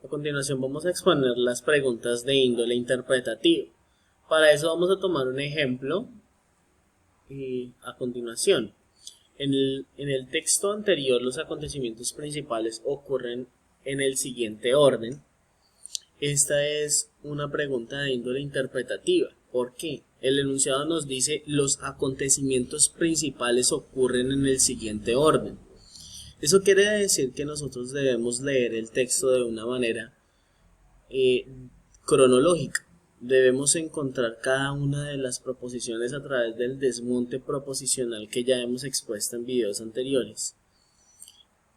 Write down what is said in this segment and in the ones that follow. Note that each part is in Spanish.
A continuación vamos a exponer las preguntas de índole interpretativa. Para eso vamos a tomar un ejemplo a continuación. En el texto anterior los acontecimientos principales ocurren en el siguiente orden. Esta es una pregunta de índole interpretativa. ¿Por qué? El enunciado nos dice los acontecimientos principales ocurren en el siguiente orden. Eso quiere decir que nosotros debemos leer el texto de una manera cronológica. Debemos encontrar cada una de las proposiciones a través del desmonte proposicional que ya hemos expuesto en videos anteriores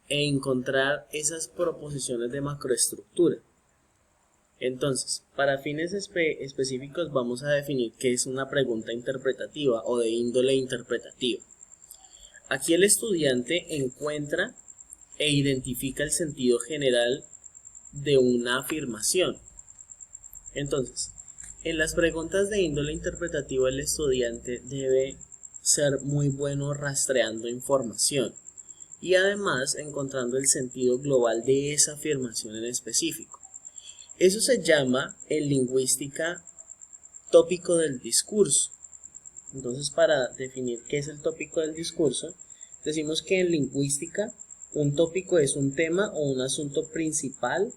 e encontrar esas proposiciones de macroestructura. Entonces, para fines específicos vamos a definir qué es una pregunta interpretativa o de índole interpretativa. Aquí el estudiante encuentra e identifica el sentido general de una afirmación. Entonces, en las preguntas de índole interpretativa el estudiante debe ser muy bueno rastreando información y además encontrando el sentido global de esa afirmación en específico. Eso se llama en lingüística tópico del discurso. Entonces, para definir qué es el tópico del discurso, decimos que en lingüística un tópico es un tema o un asunto principal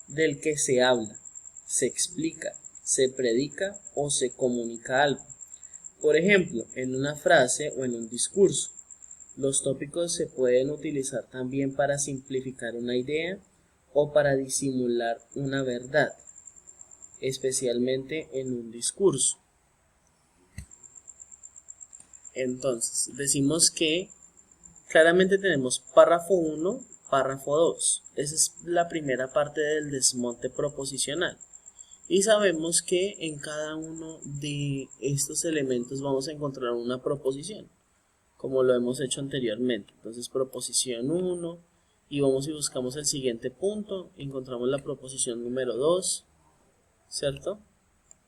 del que se habla, se explica, se predica o se comunica algo. Por ejemplo, en una frase o en un discurso, los tópicos se pueden utilizar también para simplificar una idea o para disimular una verdad, especialmente en un discurso. Entonces, decimos que claramente tenemos párrafo 1, párrafo 2. Esa es la primera parte del desmonte proposicional. Y sabemos que en cada uno de estos elementos vamos a encontrar una proposición, como lo hemos hecho anteriormente. Entonces, proposición 1, y vamos y buscamos el siguiente punto, encontramos la proposición número 2, ¿cierto?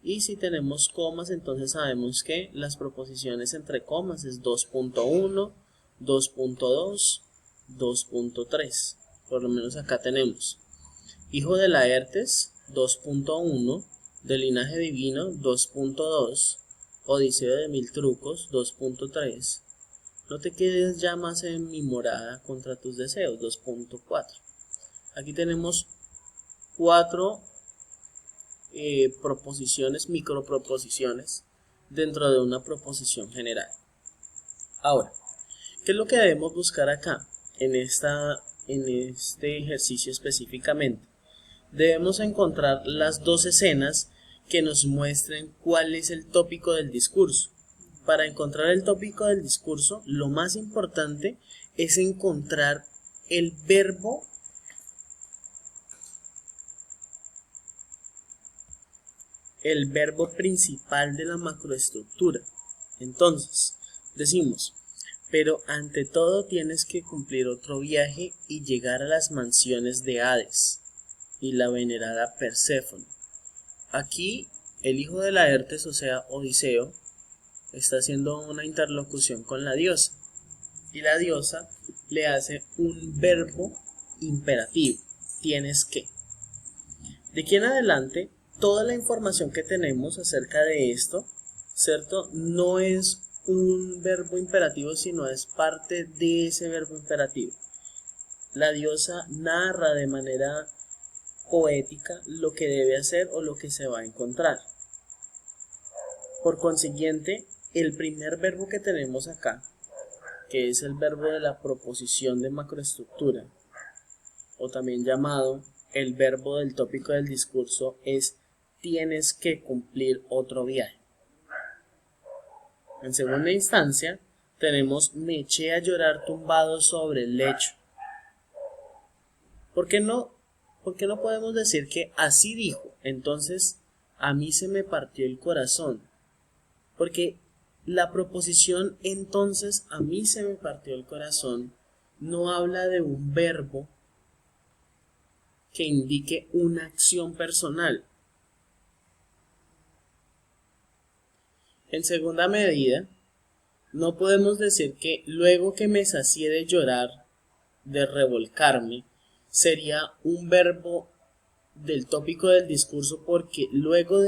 Y si tenemos comas, entonces sabemos que las proposiciones entre comas es 2.1, 2.2, 2.3. Por lo menos acá tenemos hijo de Laertes, 2.1, de linaje divino, 2.2, odiseo de mil trucos, 2.3. No te quedes ya más en mi morada contra tus deseos, 2.4. Aquí tenemos 4 proposiciones, microproposiciones dentro de una proposición general. Ahora, ¿qué es lo que debemos buscar acá en este ejercicio específicamente? Debemos encontrar las 2 escenas que nos muestren cuál es el tópico del discurso. Para encontrar el tópico del discurso, lo más importante es encontrar el verbo principal de la macroestructura. Entonces, decimos, pero ante todo tienes que cumplir otro viaje y llegar a las mansiones de Hades y la venerada Perséfone. Aquí, el hijo de Laertes, o sea, Odiseo, está haciendo una interlocución con la diosa y la diosa le hace un verbo imperativo, tienes que. De aquí en adelante, toda la información que tenemos acerca de esto, ¿cierto? No es un verbo imperativo, sino es parte de ese verbo imperativo. La diosa narra de manera poética lo que debe hacer o lo que se va a encontrar. Por consiguiente, el primer verbo que tenemos acá, que es el verbo de la proposición de macroestructura, o también llamado el verbo del tópico del discurso, es tienes que cumplir otro viaje. En segunda instancia, tenemos me eché a llorar tumbado sobre el lecho. ¿Por qué no podemos decir que así dijo? Entonces, a mí se me partió el corazón. Porque la proposición entonces a mí se me partió el corazón no habla de un verbo que indique una acción personal. En segunda medida, no podemos decir que luego que me sacié de llorar, de revolcarme, sería un verbo del tópico del discurso, porque luego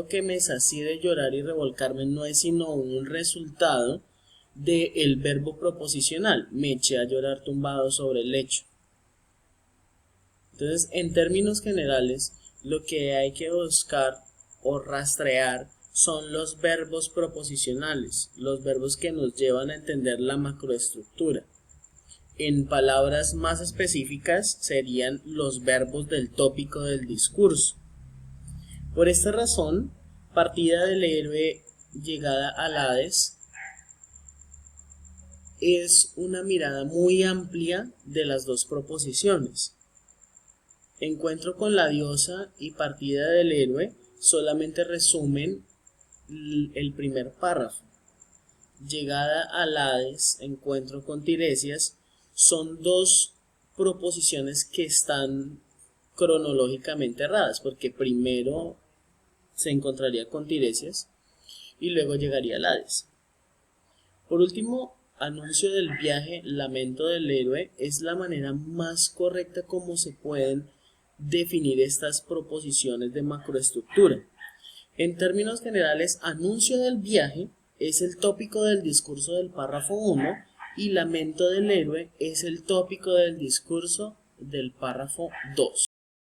que me sacié de llorar y revolcarme no es sino un resultado del verbo proposicional. Me eché a llorar tumbado sobre el lecho. Entonces, en términos generales, lo que hay que buscar o rastrear son los verbos proposicionales, los verbos que nos llevan a entender la macroestructura. En palabras más específicas serían los verbos del tópico del discurso. Por esta razón, partida del héroe, llegada al Hades, es una mirada muy amplia de las dos proposiciones. Encuentro con la diosa y partida del héroe solamente resumen el primer párrafo. Llegada al Hades, encuentro con Tiresias, son dos proposiciones que están cronológicamente erradas, porque primero se encontraría con Tiresias y luego llegaría al Hades. Por último, anuncio del viaje, lamento del héroe, es la manera más correcta como se pueden definir estas proposiciones de macroestructura. En términos generales, anuncio del viaje es el tópico del discurso del párrafo 1 y lamento del héroe es el tópico del discurso del párrafo 2.